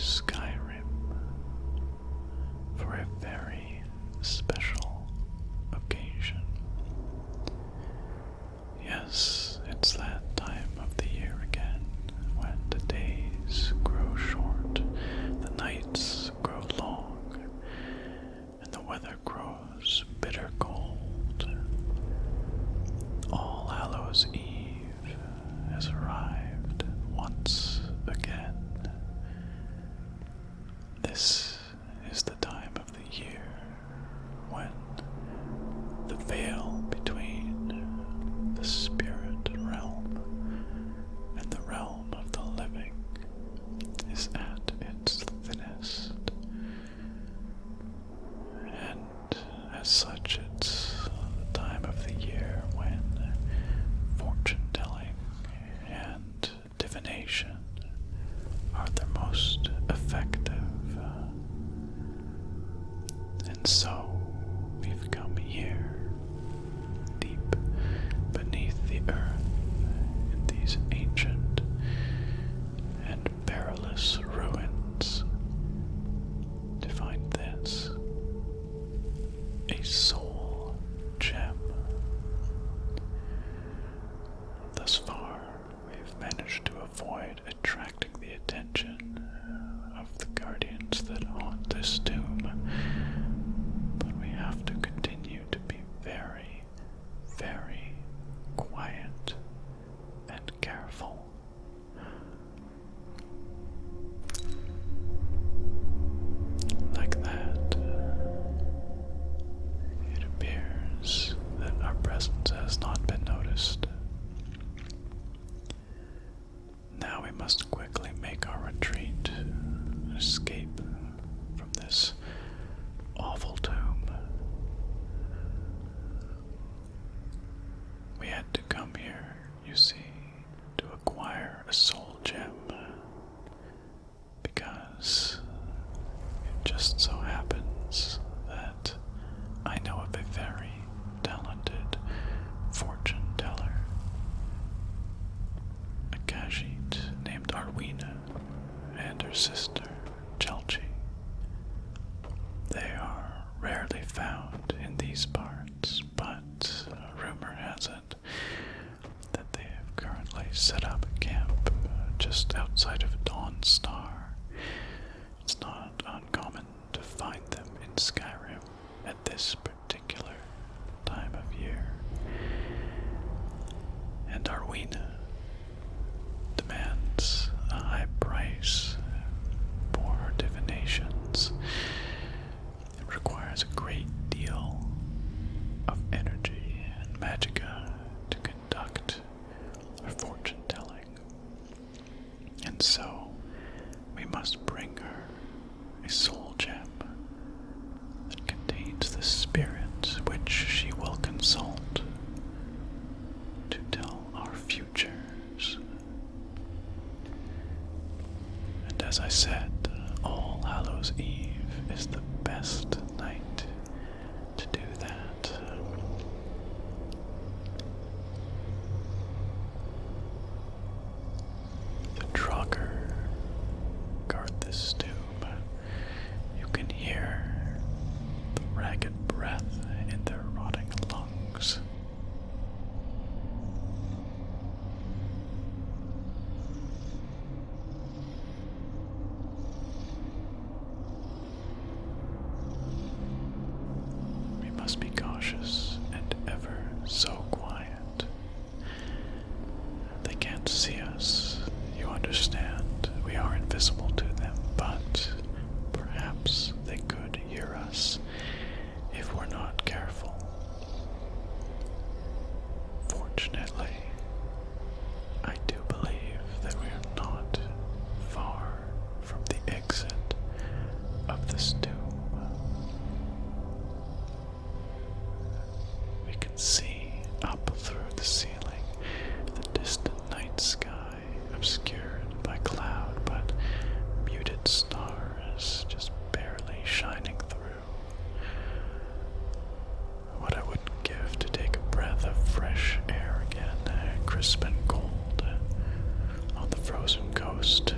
Skyrim for a very special occasion. Yes, it's that time of the year again, when the days grow short, the nights grow long, and the weather grows bitter cold. All Hallows Eve has arrived once again. This is the time of the year when the veil between the spirit realm and the realm of the living is at its thinnest. And as such, it's the time of the year when fortune-telling and divination are their most effective. And so, we've come here, deep beneath the earth, in these ancient and perilous ruins, to find this, a soul gem. Thus far, we've managed to avoid attracting the attention of the guardians that haunt this tomb, but we have to continue to be very, very quiet and careful. Like that, it appears that our presence has not been noticed. Now we must quickly make our retreat and escape from this awful tomb. We had to come here, you see, to acquire a soul gem, because it just so happens that I know of a very talented fortune teller, a Khajiit named Arweena and her sister, Chelchi. They are rarely found in these parts, but rumor has it that they have currently set up camp just outside of Dawnstar. It's not uncommon to find them in Skyrim at this particular time of year. And Arweena demands a high price for her divinations. It requires a great deal of energy and magicka to conduct her fortune telling. And so we must bring her a soul gem that contains the spirit which she will consult to tell our futures. And as I said, All Hallows Eve is the best night to do that. The Draugr guard this tomb. You can hear the ragged breath in their rotting lungs. We must be cautious and ever so quiet. They can't see us, you understand. We are invisible to them, but perhaps they could hear us if we're not careful. Fortunately, I do believe that we are not far from the exit of this tomb. We can see up through the ceiling the distant night sky, obscured by cloud, but muted stars just barely shining through. What I wouldn't give to take a breath of fresh air again, crisp and cold. 'Crisp and cold on the frozen coast.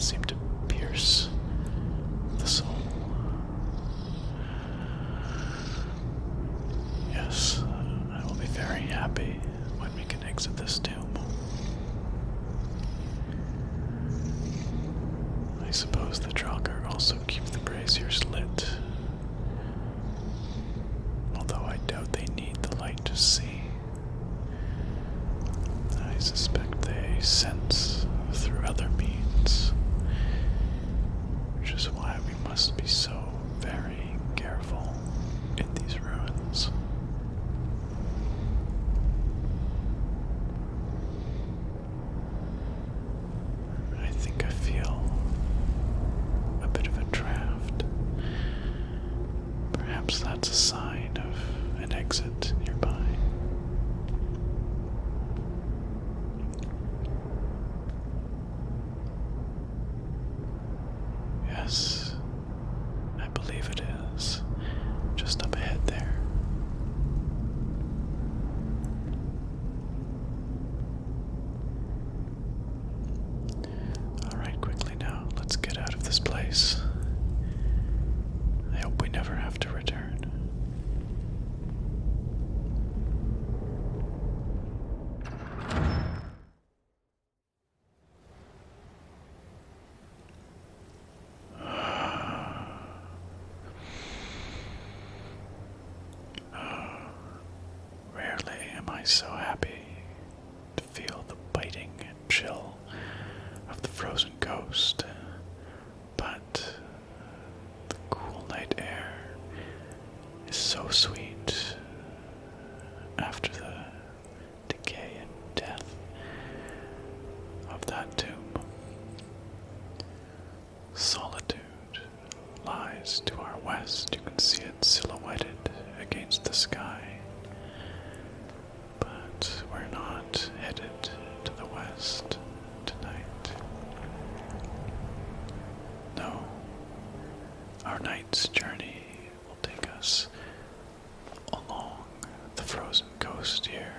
seem to pierce the soul. Yes, I will be very happy when we can exit this tomb. I suppose the Draugr also keep the braziers lit, although I doubt they need the light to see. I suspect they sense through other means, which is why we must be so very careful in these ruins. I think I feel a bit of a draft. Perhaps that's a sign of an exit nearby. Yes, I believe it is. Just up ahead there. Alright, quickly now, let's get out of this place. I hope we never have to return. Rarely am I so happy to feel the biting chill of the frozen ghost, but the cool night air is so sweet after the decay and death of that tomb. Solitude lies to our west. You can see it silhouetted against the sky. But we're not headed to the west tonight. No. Our night's journey will take us along the frozen coast here,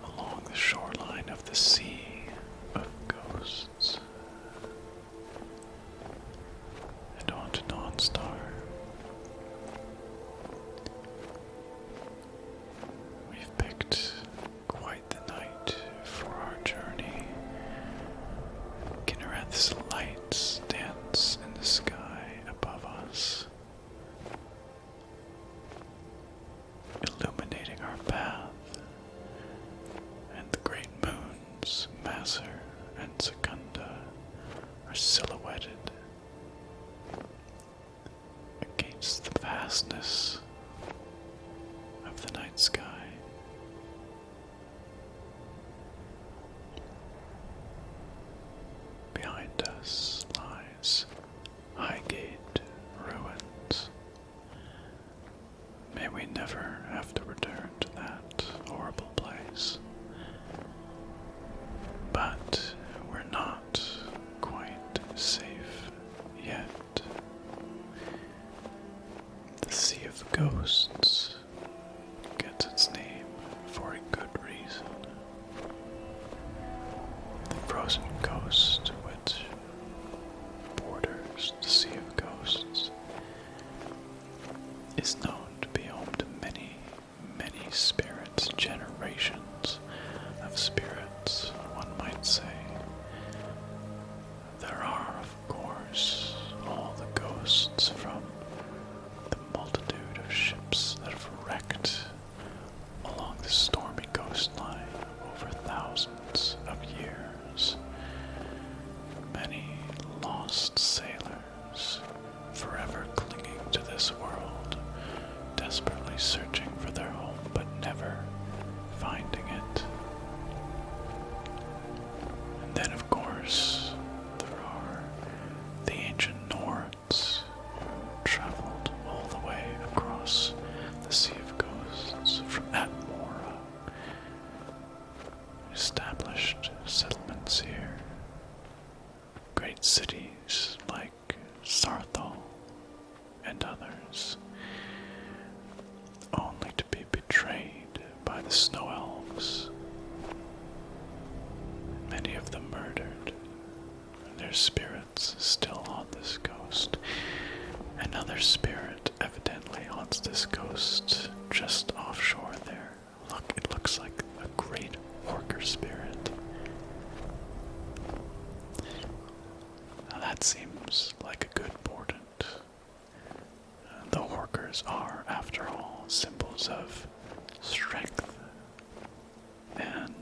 along the shoreline of the Sea of Ghosts, and on to Dawnstar. We've picked quite the night for our journey. Kinnereth's lights dance in the sky above us, illuminating our path, and the great moons, Masser and Secunda, are silhouetted against the vastness of the night sky. Behind us lies Highgate ruins. May we never have to return to that horrible place. But we're not quite safe yet. The Sea of Ghosts gets its name for a good reason. The frozen coast which borders the Sea of Ghosts is known to be home to many, many spirits, generations of spirits, one might say. There are, of course, all the ghosts from the multitude of ships that have wrecked along the stormy coastline over thousands of years. Many lost sailors, forever clinging to this world, desperately searching for their home but never finding it. And then, of course, there are the ancient Nords who traveled all the way across the Sea of Ghosts from Atmora, established settlements here, great cities like Sarthal and others, only to be betrayed by the Snow Elves, many of them murdered spirits still haunt this coast. Another spirit evidently haunts this coast just offshore there. Look, it looks like a great worker spirit. Now that seems like a good portent. The Horkers are, after all, symbols of strength and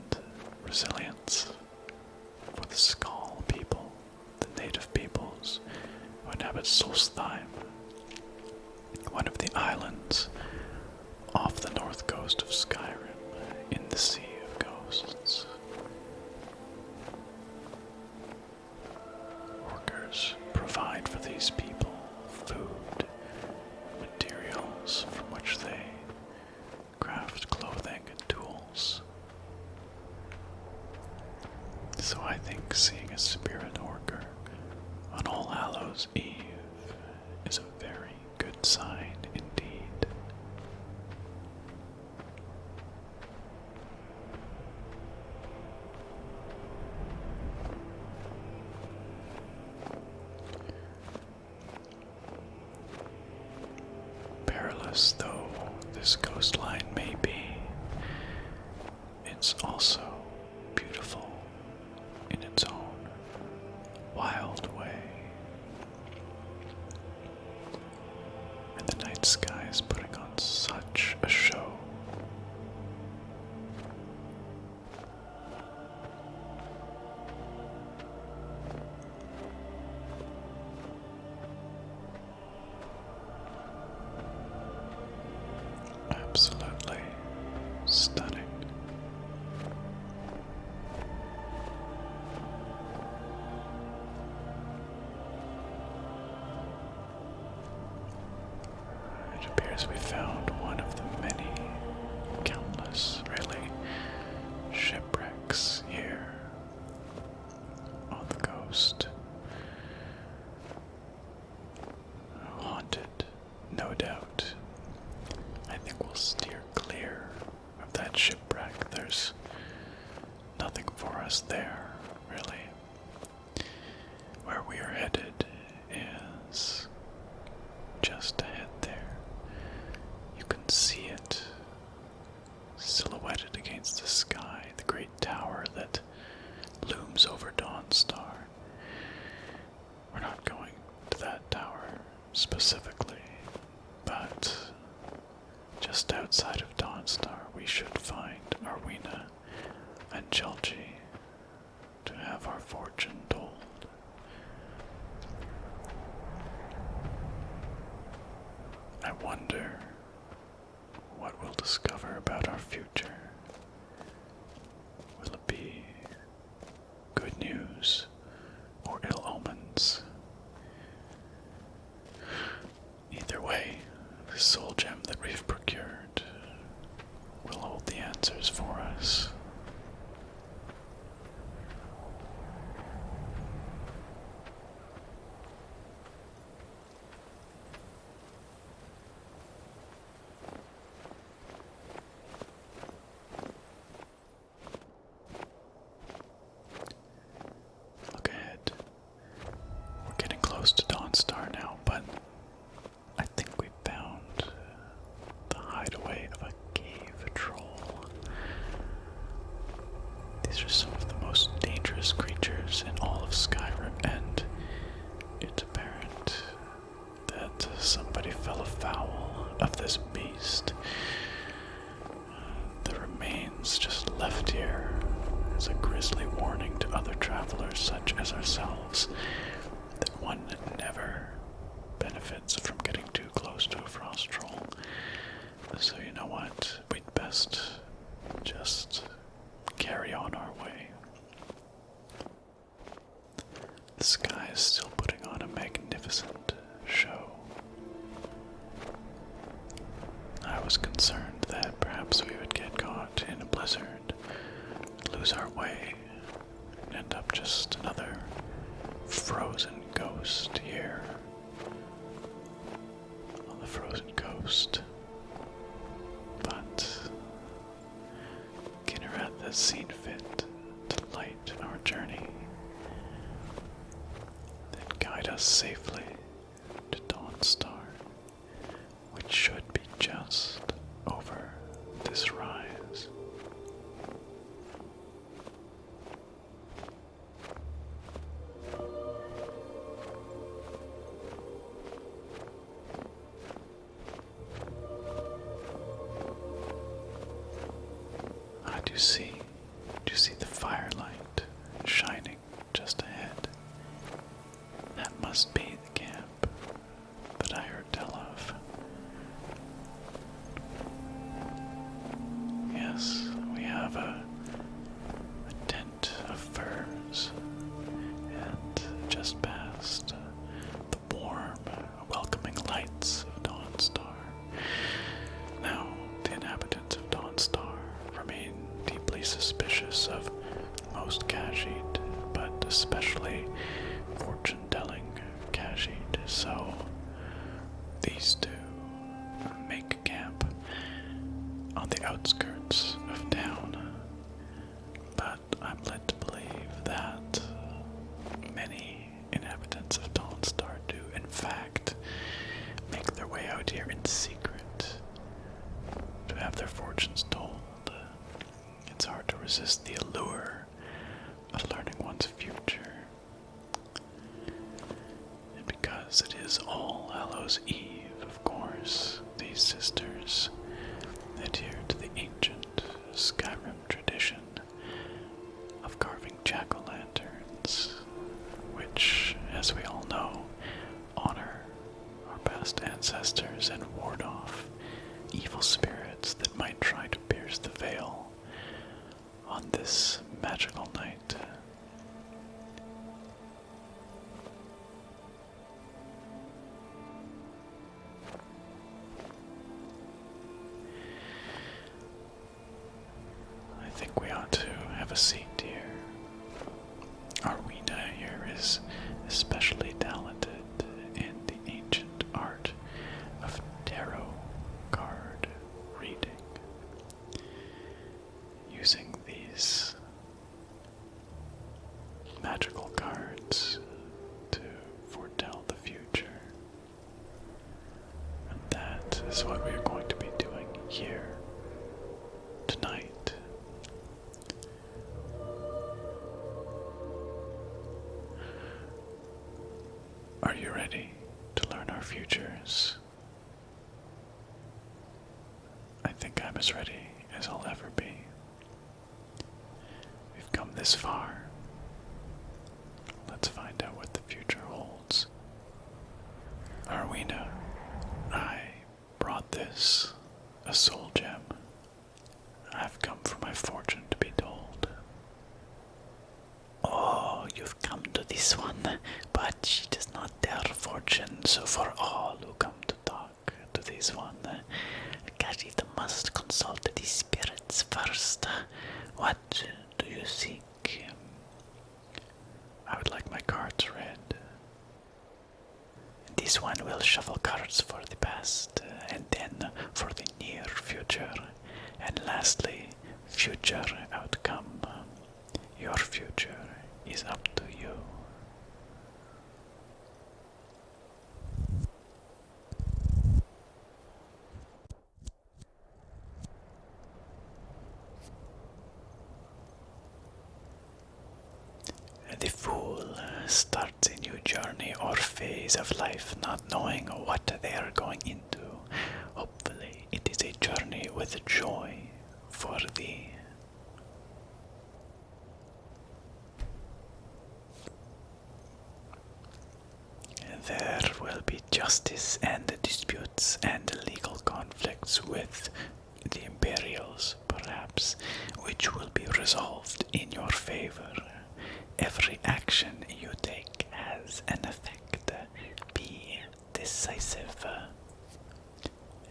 resilience for the Skull people, the native peoples who inhabit Solstheim, one of the islands off the north coast of Skyrim in the Sea of Ghosts. Workers provide for these people food, materials from which they craft clothing and tools. So I think seeing a spirit worker on All Hallows Eve is a very good sign indeed. Perilous though this coastline may be, it's also beautiful in its own wild way. And the night sky is putting on such a show. Absolutely stunning. It appears we found one of the many, countless, really, shipwrecks here on the coast. Haunted, no doubt. I think we'll steer clear of that shipwreck. There's nothing for us there, really. Where we are headed is just ahead there. You can see it silhouetted against the sky, the great tower that looms over Dawnstar. We're not going to that tower specifically, but just outside of Dawnstar we should find Arweena and Chelchi to have our fortune told. I wonder what we'll discover about our future. Will it be good news or ill omens? Either way, the soul gem that we've procured will hold the answers for us. Look ahead. We're getting close to Dawnstar now, but I think we found the hideaway of a cave troll. These are some of the most dangerous creatures in all of Skyrim, and it's apparent that somebody fell afoul of this beast. The remains just left here as a grisly warning to other travelers such as ourselves that one never benefits from getting too close to a frost troll. So you know what? We'd best just carry on our way. The sky is still putting on a magnificent show. I was concerned that perhaps we would get caught in a blizzard, lose our way, and end up just another frozen ghost here on the frozen coast. But Kinnerath has seen fit to light our journey. you see? Do you see the firelight shining just ahead? That must be the camp that I heard tell of. Yes, we have a tent of furs, and just past the warm, welcoming lights of Dawnstar. Now, the inhabitants of Dawnstar remain deeply suspicious of most Khajiit, but especially fortune-telling Khajiit, so these two make camp on the outskirts of town. But I'm led to believe that many inhabitants of Dawnstar do, in fact, make their way out here in secret to have their fortunes told. It's hard to resist the allure of learning one's future. And because it is All Hallows Eve, of course, these sisters adhere to the ancient Skyrim tradition of carving jack-o'-lanterns, which, as we all know, honor our past ancestors and ward off evil spirits that might try to pierce the veil on this magical night. I think we ought to have a seat here. Arweena here is especially talented in the ancient art of tarot card reading, using these magical cards to foretell the future. And that is what we are going to be doing here tonight. Are you ready to learn our futures? I think I'm as ready as I'll ever be. We've come this far. Let's find out what the future holds. Arweena, I brought this, a soul gem. I've come for my fortune to be told. Oh, you've come to this one, but she does not tell fortune, so for all who come to talk to this one, Khajiit must consult the spirits first. What do you seek? I would like my cards read. This one will shuffle cards for the past, and then for the near future, and lastly, future outcome. Your future is up to you. The fool starts a new journey or phase of life not knowing what they are going into. Hopefully it is a journey with joy for thee. There will be justice and disputes and legal conflicts with the Imperials, perhaps, which will be resolved in your favor. Every action you take has an effect. Be decisive.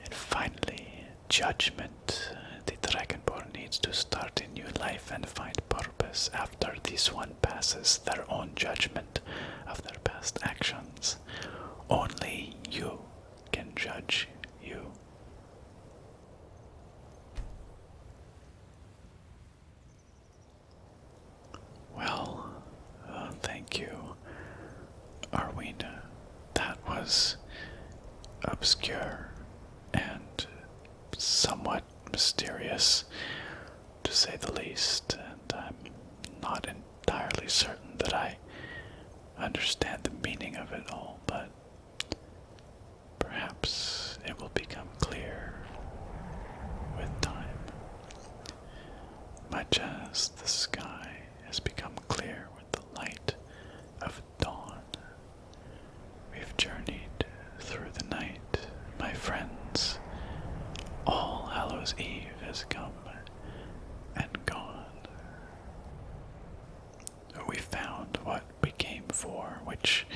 And finally, judgment. The Dragonborn needs to start a new life and find purpose after this one passes their own judgment of their past actions. Only you can judge you. Well, thank you, Arweena. That was obscure and somewhat mysterious, to say the least, and I'm not entirely certain that I understand the meaning of it all, but perhaps it will become clear with time. My much as the sky has become clear with the light of dawn. We've journeyed through the night, my friends. All Hallows Eve has come and gone. We found what we came for, which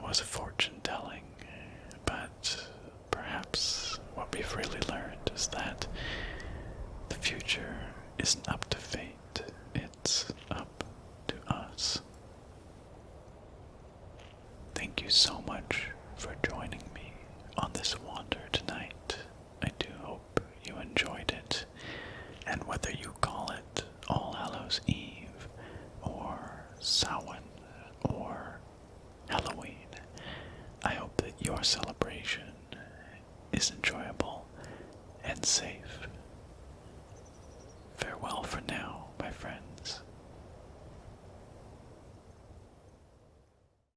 was a fortune telling, but perhaps what we've really learned is that the future isn't up to fate, it's up to us. Thank you so much for joining me on this wander tonight. I do hope you enjoyed it, and whether you call it All Hallows Eve, or Samhain, or Halloween, I hope that your celebration is enjoyable and safe. Farewell for now, my friends.